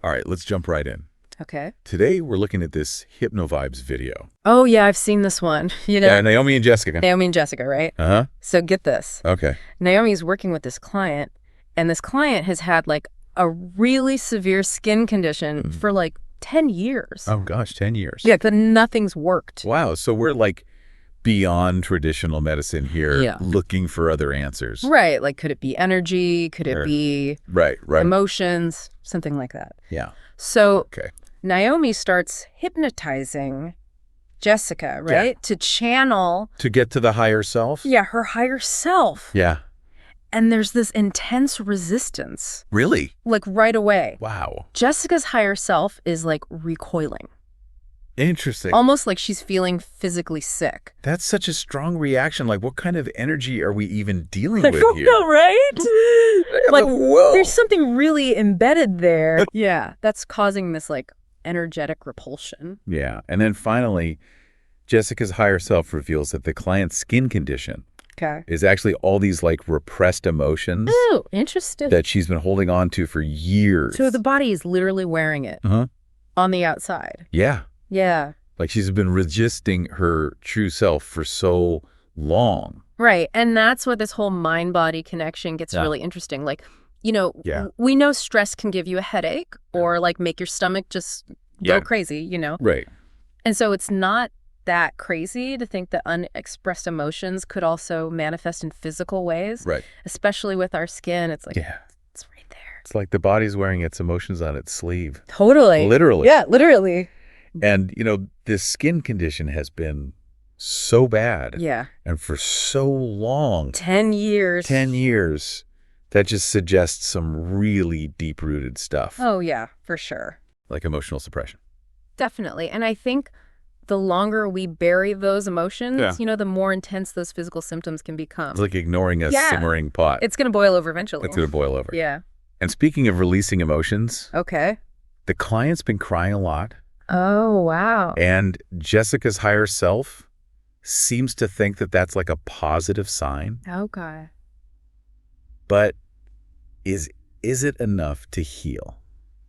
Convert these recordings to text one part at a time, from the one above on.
All right, let's jump right in. Okay. Today, we're looking at this Hypnovibes video. Oh, yeah, I've seen this one. Yeah, Naomi and Jessica. Naomi and Jessica, right? Uh-huh. So get this. Okay. Naomi's working with this client, and this client has had like a really severe skin condition for like 10 years. Oh, gosh, 10 years. Yeah, but nothing's worked. Wow, so we're like beyond traditional medicine here, looking for other answers. Right, like could it be energy? Could it be right. emotions? Something like that. Yeah. So Naomi starts hypnotizing Jessica, right? Yeah. To channel. To get to the higher self? Yeah, her higher self. Yeah. And there's this intense resistance. Really? Like right away. Wow. Jessica's higher self is like recoiling. Interesting. Almost like she's feeling physically sick. That's such a strong reaction. Like, what kind of energy are we even dealing I with don't here? know, right? Like, whoa. there's something really embedded there. Yeah, that's causing this like energetic repulsion. Yeah. And then finally, Jessica's higher self reveals that the client's skin condition is actually all these like repressed emotions. Oh, interesting. That she's been holding on to for years. So the body is literally wearing it on the outside. Yeah. Yeah. Like she's been resisting her true self for so long. Right. And that's where this whole mind-body connection gets really interesting. Like, you know, we know stress can give you a headache or like make your stomach just go crazy, you know? Right. And so it's not that crazy to think that unexpressed emotions could also manifest in physical ways. Right. Especially with our skin. It's like, it's right there. It's like the body's wearing its emotions on its sleeve. Totally. Literally. Yeah, literally. And, you know, this skin condition has been so bad. Yeah. And for so long. 10 years. 10 years. That just suggests some really deep-rooted stuff. Oh, yeah, for sure. Like emotional suppression. Definitely. And I think the longer we bury those emotions, you know, the more intense those physical symptoms can become. It's like ignoring a simmering pot. It's going to boil over eventually. It's going to boil over. Yeah. And speaking of releasing emotions. Okay. The client's been crying a lot. Oh, wow. And Jessica's higher self seems to think that that's like a positive sign. Okay. But is it enough to heal?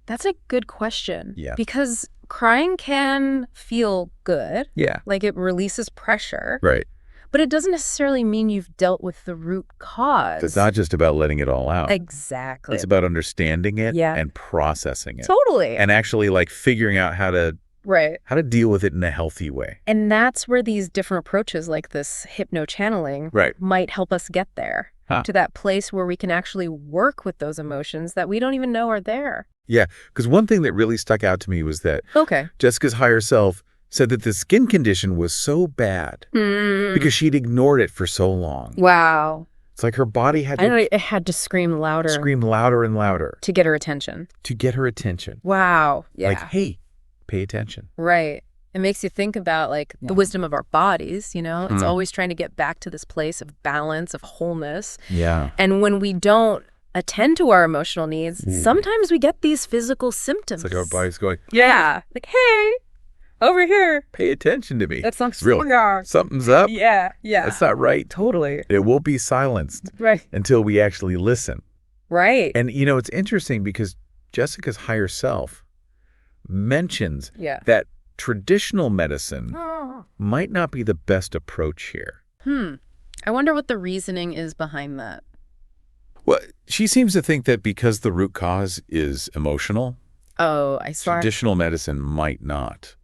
That's a good question. Yeah. Because crying can feel good. Yeah. Like it releases pressure. Right. But it doesn't necessarily mean you've dealt with the root cause. It's not just about letting it all out. Exactly. It's about understanding it and processing it. Totally. And actually like figuring out how to deal with it in a healthy way. And that's where these different approaches like this hypno-channeling might help us get there. To that place where we can actually work with those emotions that we don't even know are there. Yeah, because one thing that really stuck out to me was that Jessica's higher self said that the skin condition was so bad because she'd ignored it for so long. Wow. It's like her body had to... I know, it had to scream louder. Scream louder and louder. To get her attention. To get her attention. Wow. Yeah. Like, hey, pay attention. Right. It makes you think about like the wisdom of our bodies, you know? It's always trying to get back to this place of balance, of wholeness. Yeah. And when we don't attend to our emotional needs, sometimes we get these physical symptoms. It's like our body's going, like, hey, over here. Pay attention to me. That sounds really. Something's up. Yeah. That's not right. Totally. It will be silenced until we actually listen. Right. And, you know, it's interesting because Jessica's higher self mentions that traditional medicine might not be the best approach here. I wonder what the reasoning is behind that. Well, she seems to think that because the root cause is emotional, I see. Traditional medicine might not.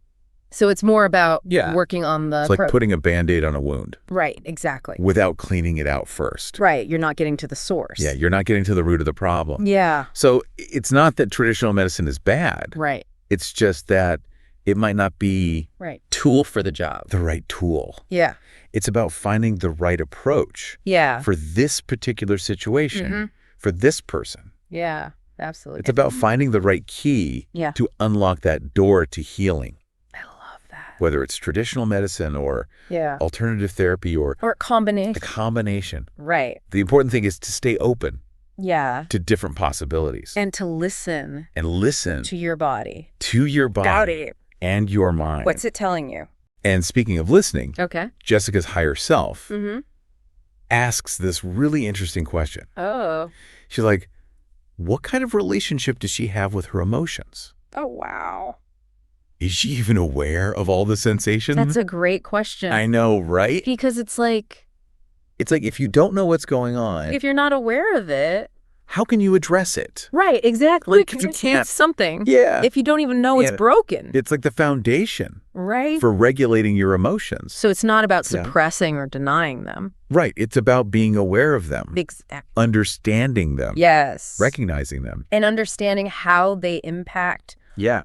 So it's more about working on the... It's like putting a Band-Aid on a wound. Right, exactly. Without cleaning it out first. Right, you're not getting to the source. Yeah, you're not getting to the root of the problem. Yeah. So it's not that traditional medicine is bad. Right. It's just that it might not be tool for the job. The right tool. Yeah. It's about finding the right approach for this particular situation, for this person. Yeah, absolutely. It's about finding the right key to unlock that door to healing. I love that. Whether it's traditional medicine or alternative therapy or a combination. A combination. Right. The important thing is to stay open. Yeah. To different possibilities. And to listen. And listen. To your body. To your body. Body. And your mind. What's it telling you? And speaking of listening, Jessica's higher self asks this really interesting question. Oh. She's like, what kind of relationship does she have with her emotions? Oh, wow. Is she even aware of all the sensations? That's a great question. I know, right? Because it's like if you don't know what's going on, if you're not aware of it, how can you address it? Right, exactly. Like, if you can't. It's something. Yeah. If you don't even know it's broken. It's like the foundation. Right. For regulating your emotions. So it's not about suppressing or denying them. Right. It's about being aware of them. Exactly. Understanding them. Yes. Recognizing them. And understanding how they impact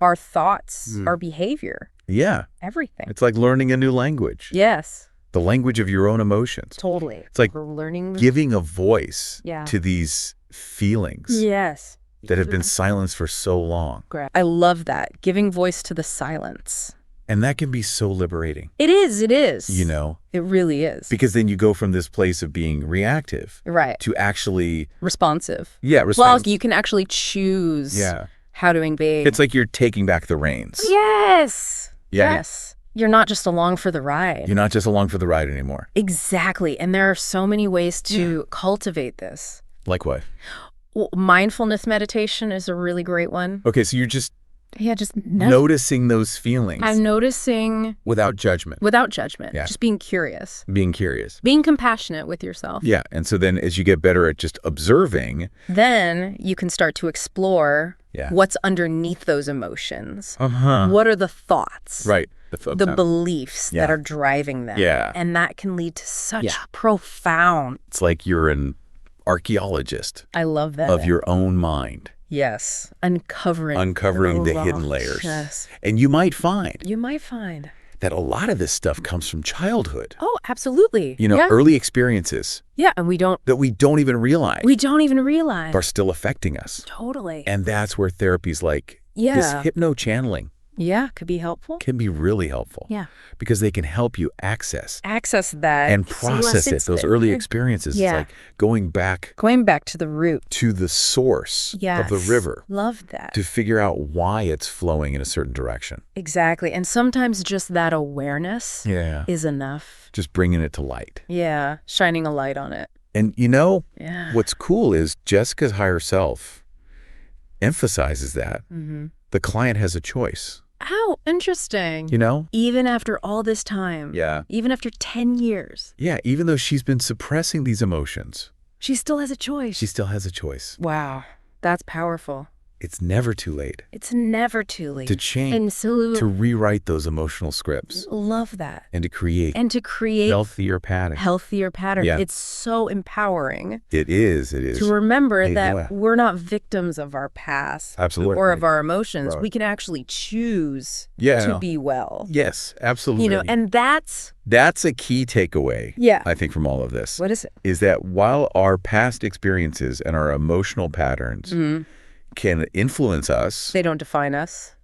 our thoughts, our behavior. Yeah. Everything. It's like learning a new language. Yes. The language of your own emotions. Totally. It's like we're learning giving a voice to these feelings. Yes. That have been silenced for so long. I love that. Giving voice to the silence. And that can be so liberating. It is. It is. You know? It really is. Because then you go from this place of being reactive. Right. To actually. Responsive. Yeah, responsive. Well, you can actually choose how to engage. It's like you're taking back the reins. Yes. Yeah. Yes. You're not just along for the ride. You're not just along for the ride anymore. Exactly. And there are so many ways to cultivate this. Like what? Well, mindfulness meditation is a really great one. Okay, so you're just noticing those feelings. I'm noticing. Without judgment. Without judgment. Yeah. Just being curious. Being curious. Being compassionate with yourself. Yeah, and so then as you get better at just observing. Then you can start to explore what's underneath those emotions. What are the thoughts? Right. The beliefs that are driving them. Yeah. And that can lead to such profound. It's like you're an archaeologist. I love that. Of your own mind. Yes. Uncovering the hidden layers. Yes. And you might find. That a lot of this stuff comes from childhood. Oh, absolutely. You know, early experiences. Yeah, and that we don't even realize. Are still affecting us. Totally. And that's where therapies like this hypno-channeling. Yeah, could be helpful. Can be really helpful. Yeah. Because they can help you access that. And process it, those early experiences. Yeah. It's like going back to the root. To the source of the river. Love that. To figure out why it's flowing in a certain direction. Exactly. And sometimes just that awareness is enough. Just bringing it to light. Yeah. Shining a light on it. And you know, what's cool is Jessica's higher self emphasizes that the client has a choice. How interesting. You know? Even after all this time. Yeah. Even after 10 years. Yeah, even though she's been suppressing these emotions. She still has a choice. She still has a choice. Wow. That's powerful. It's never too late. It's never too late. To change. And to rewrite those emotional scripts. Love that. And to create. Healthier patterns. Yeah. It's so empowering. It is. To remember that we're not victims of our past. Absolutely. Or of our emotions. Right. We can actually choose to be well. Yes, absolutely. You know, and that's a key takeaway, I think, from all of this. What is it? Is that while our past experiences and our emotional patterns can influence us. They don't define us.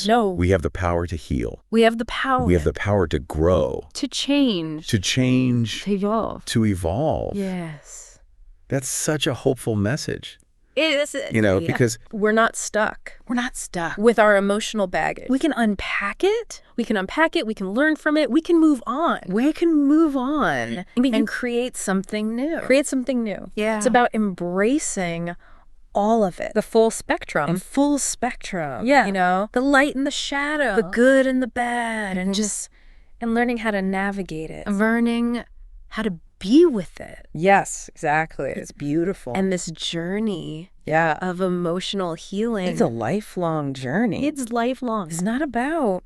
No. We have the power to heal. We have the power. We have the power to grow. To change. To evolve. Yes. That's such a hopeful message. It is. You know, because we're not stuck. With our emotional baggage. We can unpack it. We can learn from it. We can move on. And create something new. Yeah. It's about embracing all of it. The full spectrum. Yeah. You know, the light and the shadow, the good and the bad, and learning how to navigate it. Learning how to be with it. Yes, exactly. It's beautiful. And this journey of emotional healing. It's a lifelong journey. It's lifelong. It's not about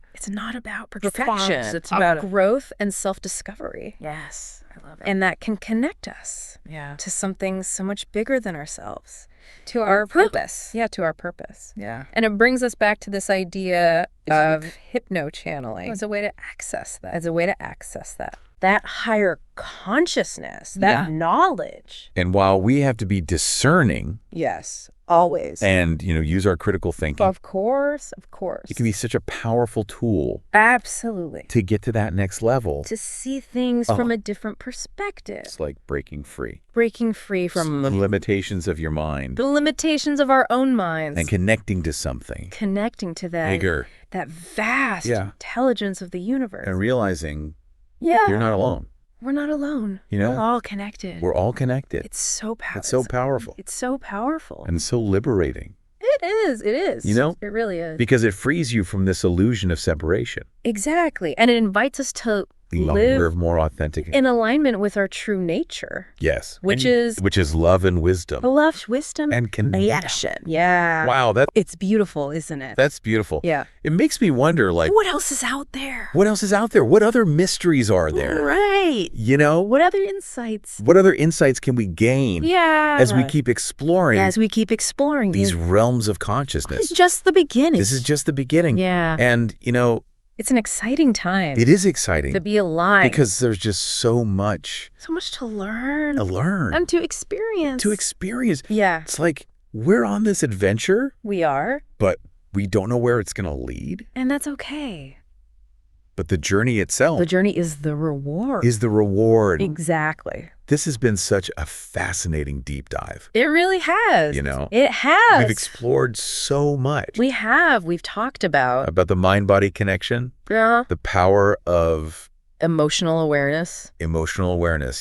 perfection. It's about growth and self-discovery. Yes. I love it. And that can connect us to something so much bigger than ourselves. To our purpose. Yeah, to our purpose. Yeah. And it brings us back to this idea of hypno-channeling. As a way to access that. That higher consciousness, that knowledge. And while we have to be discerning. Yes, always. And, you know, use our critical thinking. Of course. It can be such a powerful tool. Absolutely. To get to that next level. To see things from a different perspective. It's like breaking free. From the limitations of your mind. The limitations of our own minds. And connecting to something. Connecting to that. Bigger. That vast intelligence of the universe. And realizing you're not alone. We're not alone. We're all connected. We're all connected. It's so powerful. It's so powerful. It's so powerful. And so liberating. It is. It is. It really is. Because it frees you from this illusion of separation. Exactly. And it invites us to live more authentic. In alignment with our true nature. Yes. Which is love and wisdom. Love, wisdom, and connection. Yeah. Wow. It's beautiful, isn't it? That's beautiful. Yeah. It makes me wonder, like, what else is out there? What else is out there? What other mysteries are there? Right. What other insights? What other insights can we gain? Yeah. As we keep exploring. These realms of consciousness. It's just the beginning. This is just the beginning. Yeah. And, it's an exciting time. It is exciting. To be alive. Because there's just so much. So much to learn. And to experience. Yeah. It's like we're on this adventure. We are. But we don't know where it's going to lead. And that's okay. But the journey itself. The journey is the reward. Exactly. This has been such a fascinating deep dive. It really has. It has. We've explored so much. We have. We've talked about the mind-body connection. Yeah. The power of emotional awareness.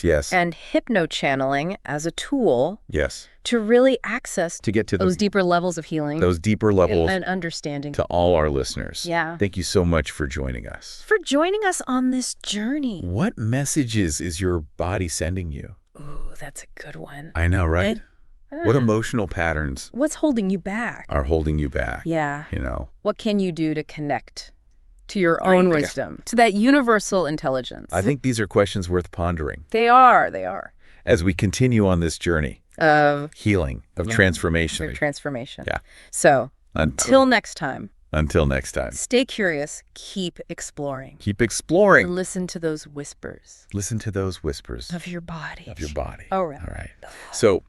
Yes. And hypno-channeling as a tool. Yes. To really access to get to those deeper levels of healing. Those deeper levels. And understanding. To all our listeners. Yeah. Thank you so much for joining us. For joining us on this journey. What messages is your body sending you? Ooh, that's a good one. I know, right? What emotional patterns? What's holding you back? Are holding you back. Yeah. What can you do to connect to your own wisdom? To that universal intelligence? I think these are questions worth pondering. They are. As we continue on this journey. Of healing, of transformation. Yeah. So, until next time. Stay curious. Keep exploring. Listen to those whispers. Of your body. All right. So,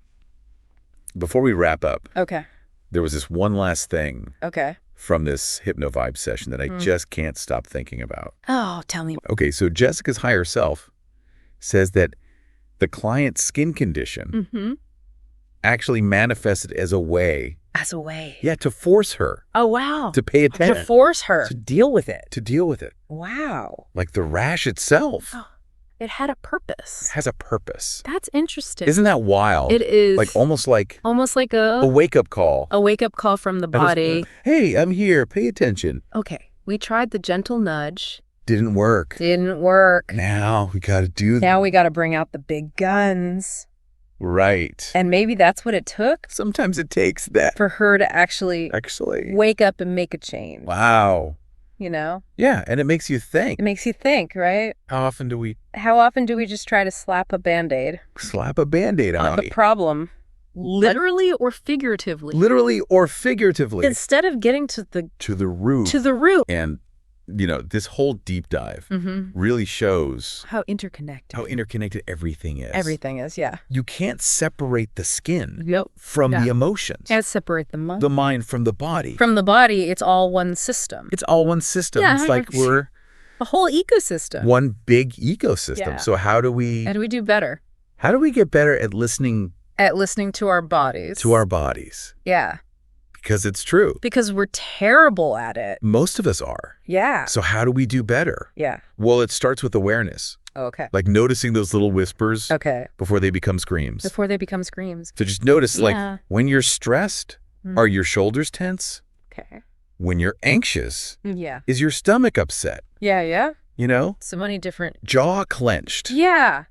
before we wrap up. Okay. There was this one last thing. Okay. From this hypno-vibe session that I just can't stop thinking about. Oh, tell me. Okay, so Jessica's higher self says that the client's skin condition actually manifested as a way. Yeah, to force her. Oh, wow. To pay attention. To force her. To deal with it. Wow. Like the rash itself. Oh, it had a purpose. Has a purpose. That's interesting. Isn't that wild? It is. Like almost like a wake-up call. A wake-up call from the body. Hey, I'm here. Pay attention. Okay. We tried the gentle nudge. Didn't work. Now we got to do that. Now we got to bring out the big guns. Right. And maybe that's what it took. Sometimes it takes that. For her to actually wake up and make a change. Wow. Yeah, and it makes you think. It makes you think, right? How often do we just try to slap a Band-Aid? Slap a Band-Aid on the problem. Literally or figuratively? Instead of getting to the root. And this whole deep dive really shows how interconnected everything is. Everything is, yeah. You can't separate the skin from the emotions. Can't separate the mind. The mind from the body. From the body, it's all one system. Yeah, it's like we're a whole ecosystem. One big ecosystem. Yeah. So how do we do better? How do we get better at listening? To our bodies. Yeah. Because it's true. Because we're terrible at it. Most of us are. Yeah. So how do we do better? Yeah. Well, it starts with awareness. Okay. Like noticing those little whispers. Okay. Before they become screams. So just notice, like, when you're stressed, are your shoulders tense? Okay. When you're anxious, yeah. Is your stomach upset? Yeah. So many different. Jaw clenched. Yeah.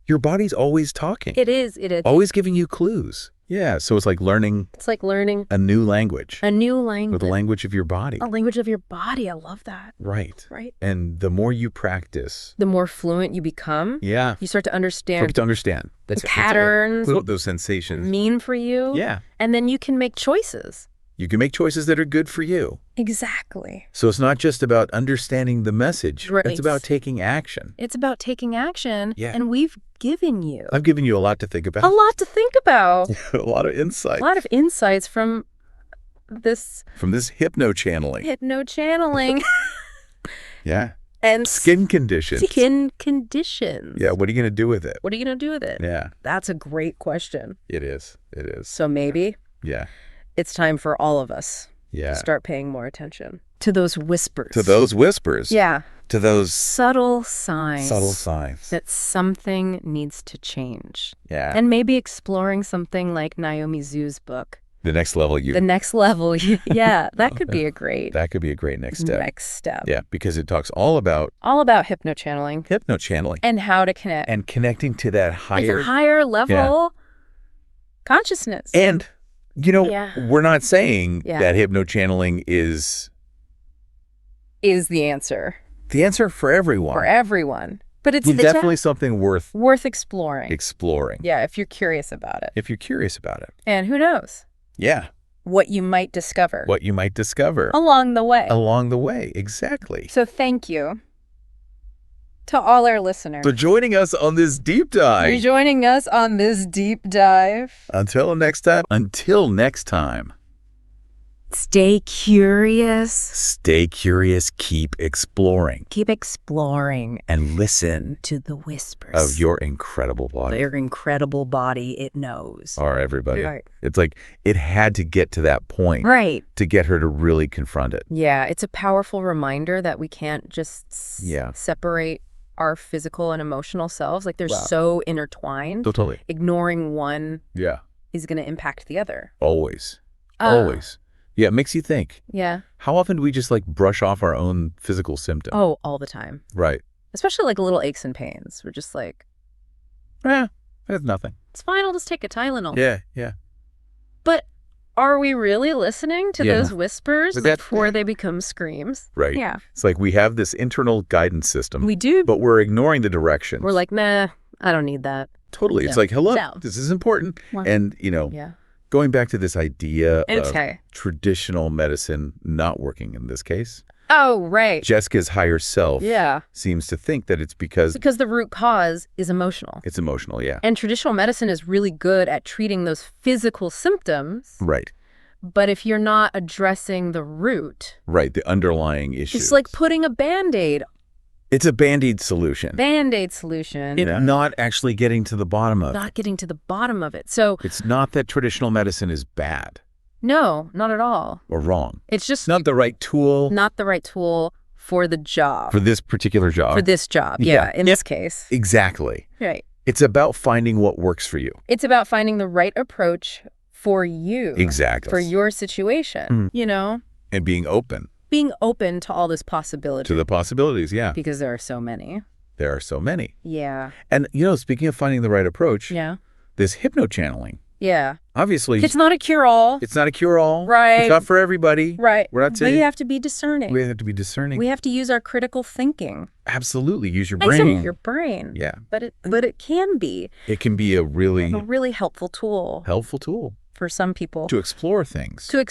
Your body's always talking. It is. Always giving you clues. Yeah, so it's like learning. A new language. With the language of your body. A language of your body. I love that. Right. And the more you practice, the more fluent you become. Yeah. You start to understand. That's patterns. What those sensations mean for you. Yeah. And then you can make choices. You can make choices that are good for you. Exactly. So it's not just about understanding the message. Right. It's about taking action. Yeah. And I've given you a lot to think about. A lot of insight. A lot of insights from this hypno-channeling. Yeah. And skin conditions. Yeah. What are you going to do with it? Yeah. That's a great question. It is. So maybe. Yeah. It's time for all of us to start paying more attention to those whispers. To those whispers. Yeah. To those subtle signs. Subtle signs. That something needs to change. Yeah. And maybe exploring something like Naomi Zhu's book. The next level you. The next level. Yeah. That could be a great. That could be a great next step. Next step. Yeah. Because it talks all about. Hypnochanneling. Hypnochanneling. And how to connect. And connecting to that higher. Like a higher level consciousness. And, we're not saying that hypnochanneling is the answer. The answer for everyone. For everyone. But it's definitely something worth exploring. Yeah, if you're curious about it. And who knows? Yeah. What you might discover. Along the way. Exactly. So thank you to all our listeners. For joining us on this deep dive. Until next time. Stay curious. Keep exploring. And listen to the whispers of your incredible body. It knows. All right, everybody. Right. It's like it had to get to that point. Right. To get her to really confront it. Yeah, it's a powerful reminder that we can't just separate our physical and emotional selves. Like they're so intertwined. Totally. Ignoring one is going to impact the other. Always. Always. Yeah, it makes you think. Yeah. How often do we just brush off our own physical symptoms? Oh, all the time. Right. Especially little aches and pains. We're just it's nothing. It's fine, I'll just take a Tylenol. Yeah. But are we really listening to those whispers before they become screams? Right. Yeah. It's like we have this internal guidance system. We do. But we're ignoring the directions. We're like, nah, I don't need that. Totally. It's like, hello, this is important. What? And, going back to this idea of traditional medicine not working in this case. Oh, right. Jessica's higher self seems to think that it's because the root cause is emotional. It's emotional, yeah. And traditional medicine is really good at treating those physical symptoms. Right. But if you're not addressing the root. Right, the underlying issue. It's like putting a Band-Aid. It's a Band-Aid solution. It's not actually getting to the bottom of it. Not getting to the bottom of it. So it's not that traditional medicine is bad. No, not at all. Or wrong. It's just not the right tool. Not the right tool for the job. For this particular job. For this job, in this case. Exactly. Right. It's about finding what works for you. It's about finding the right approach for you. Exactly. For your situation, And being open. Being open to all this possibility. To the possibilities, yeah. Because there are so many. Yeah. And, speaking of finding the right approach. Yeah. This hypnochanneling. Yeah. Obviously. It's not a cure-all. Right. It's not for everybody. Right. We're not saying. But you have to be discerning. We have to be discerning. We have to use our critical thinking. Absolutely. Use your brain. Except your brain. Yeah. But it can be. It can be a really helpful tool. For some people. To explore things. Yeah.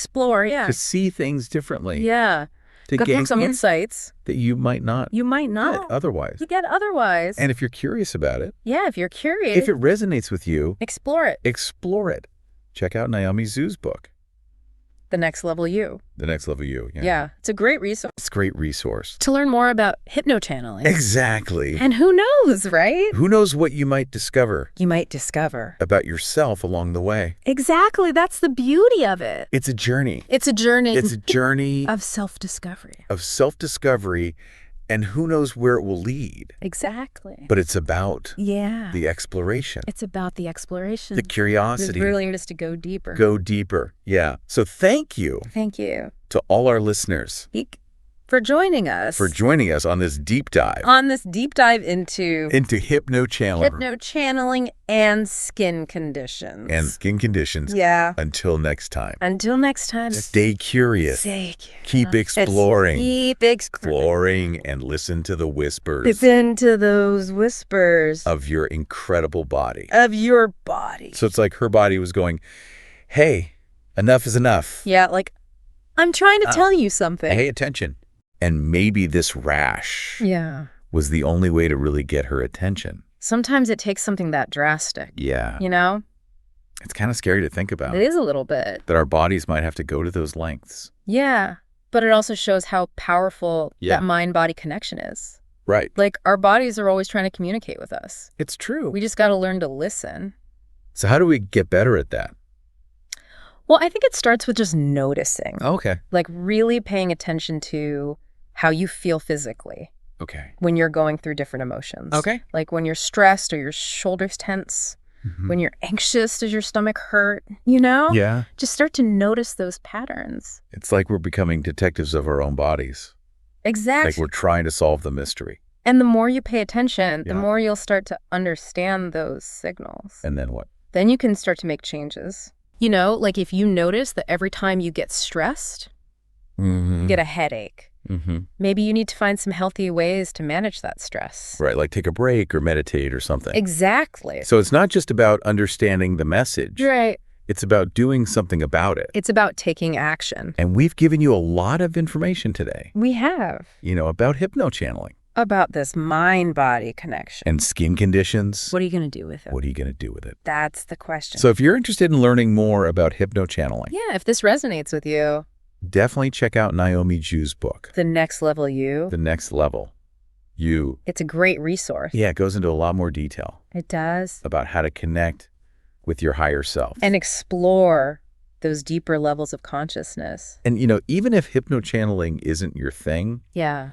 To see things differently. Yeah. To gain some insights. That you might not. Get otherwise. You get otherwise. And if you're curious about it. Yeah, if you're curious. If it resonates with you. Explore it. Check out Naomi Zhu's book. The Next Level You. Yeah. It's a great resource. It's a great resource. To learn more about hypnochanneling. Exactly. And who knows, right? Who knows what you might discover. About yourself along the way. Exactly. That's the beauty of it. It's a journey. It's a journey. of self-discovery. And who knows where it will lead. Exactly. But it's about the exploration. It's about the exploration. The curiosity. The willingness to go deeper. Yeah. So thank you. To all our listeners. For joining us. On this deep dive. Into hypnochanneling. Hypnochanneling and skin conditions. Yeah. Until next time. Stay curious. Keep exploring. Exploring and listen to the whispers. Listen to those whispers. Of your incredible body. So it's like her body was going, hey, enough is enough. Yeah, I'm trying to tell you something. Pay attention. And maybe this rash was the only way to really get her attention. Sometimes it takes something that drastic. Yeah. It's kind of scary to think about. It is a little bit. That our bodies might have to go to those lengths. Yeah. But it also shows how powerful that mind-body connection is. Right. Our bodies are always trying to communicate with us. It's true. We just got to learn to listen. So how do we get better at that? Well, I think it starts with just noticing. Okay. Like really paying attention to how you feel physically. Okay. When you're going through different emotions. Okay. Like when you're stressed, or your shoulders tense. Mm-hmm. When you're anxious, does your stomach hurt? You know? Yeah. Just start to notice those patterns. It's like we're becoming detectives of our own bodies. Exactly. Like we're trying to solve the mystery. And the more you pay attention, the Yeah. more you'll start to understand those signals. And then what? Then you can start to make changes. You know, like if you notice that every time you get stressed, you get a headache. Maybe you need to find some healthy ways to manage that stress. Right, like take a break or meditate or something. Exactly. So it's not just about understanding the message. Right. It's about doing something about it. It's about taking action. And we've given you a lot of information today. We have. You know, about hypnochanneling. About this mind-body connection. And skin conditions. What are you going to do with it? What are you going to do with it? That's the question. So if you're interested in learning more about hypnochanneling. Yeah, if this resonates with you. Definitely check out Naomi Ju's book. The Next Level You. The Next Level You. It's a great resource. Yeah, it goes into a lot more detail. It does. About how to connect with your higher self. And explore those deeper levels of consciousness. And, you know, even if hypnochanneling isn't your thing, yeah,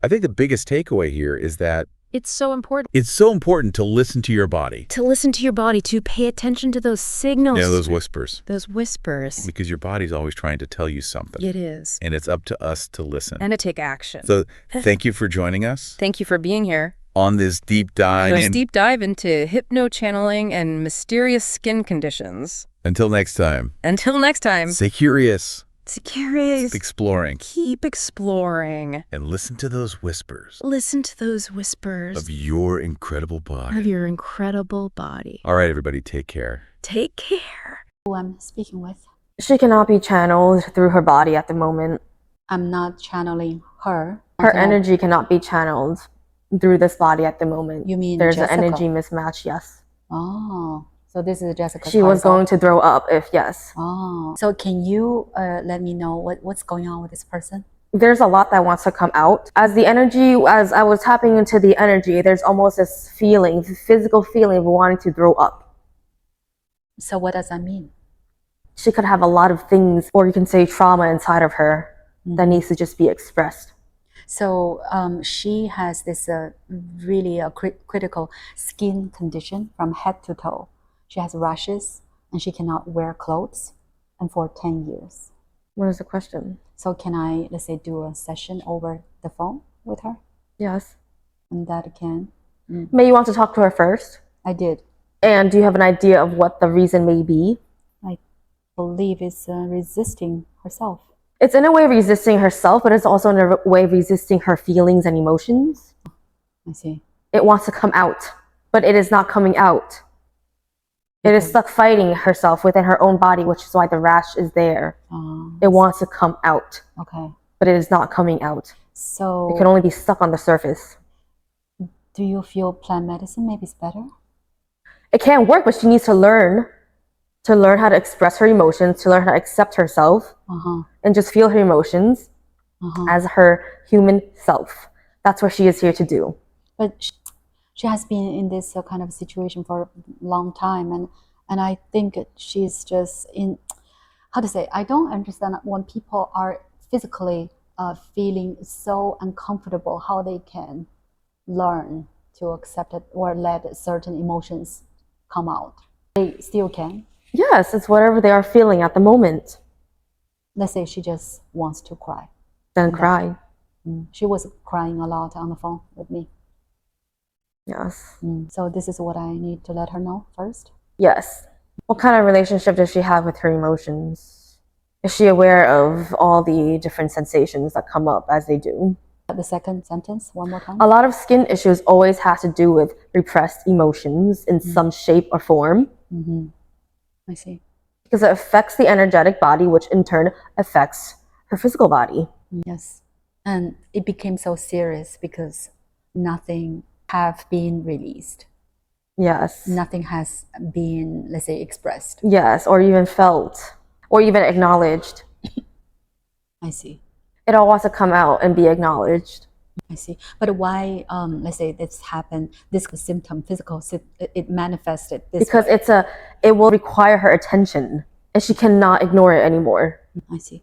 I think the biggest takeaway here is that it's so important. It's so important to listen to your body. To listen to your body, to pay attention to those signals. Yeah, those whispers. Those whispers. Because your body's always trying to tell you something. It is. And it's up to us to listen. And to take action. So thank you for joining us. Thank you for being here. On this deep dive. Deep dive into hypnochanneling and mysterious skin conditions. Until next time. Until next time. Stay curious. Stay curious. Keep exploring. Keep exploring. And listen to those whispers. Listen to those whispers. Of your incredible body. Of your incredible body. All right, everybody, take care. Take care. Who I'm speaking with. She cannot be channeled through her body at the moment. I'm not channeling her. Her energy cannot be channeled through this body at the moment. You mean there's Jessica? An energy mismatch, yes. Oh, so this is Jessica. She was going to throw up if yes. Oh, so can you let me know what's going on with this person? There's a lot that wants to come out. As I was tapping into the energy, there's almost this feeling, physical feeling of wanting to throw up. So what does that mean? She could have a lot of things, or you can say trauma inside of her that needs to just be expressed. So she has this really critical skin condition from head to toe. She has rashes and she cannot wear clothes, and for 10 years. What is the question? So can I, let's say, do a session over the phone with her? Yes. And that can... May you want to talk to her first? I did. And do you have an idea of what the reason may be? I believe it's resisting herself. It's in a way resisting herself, but it's also in a way resisting her feelings and emotions. I see. It wants to come out, but it is not coming out. It is stuck fighting herself within her own body, which is why the rash is there. It wants to come out. Okay. But it is not coming out. So it can only be stuck on the surface. Do you feel plant medicine maybe is better? It can work, but she needs to learn how to express her emotions, to learn how to accept herself, and just feel her emotions as her human self. That's what she is here to do. But she has been in this kind of situation for a long time, and I think she's just in, how to say, I don't understand when people are physically feeling so uncomfortable, how they can learn to accept it or let certain emotions come out. They still can. Yes, it's whatever they are feeling at the moment. Let's say she just wants to cry. Then cry. She was crying a lot on the phone with me. Yes. So this is what I need to let her know first? Yes. What kind of relationship does she have with her emotions? Is she aware of all the different sensations that come up as they do? The second sentence, one more time. A lot of skin issues always have to do with repressed emotions in some shape or form. I see. Because it affects the energetic body, which in turn affects her physical body. Yes. And it became so serious because nothing have been released. Yes. Nothing has been, let's say, expressed. Yes, or even felt, or even acknowledged. I see. It all wants to come out and be acknowledged. I see. But why, let's say this happened, this symptom, physical, it manifested this because way? it will require her attention. and she cannot ignore it anymore. I see.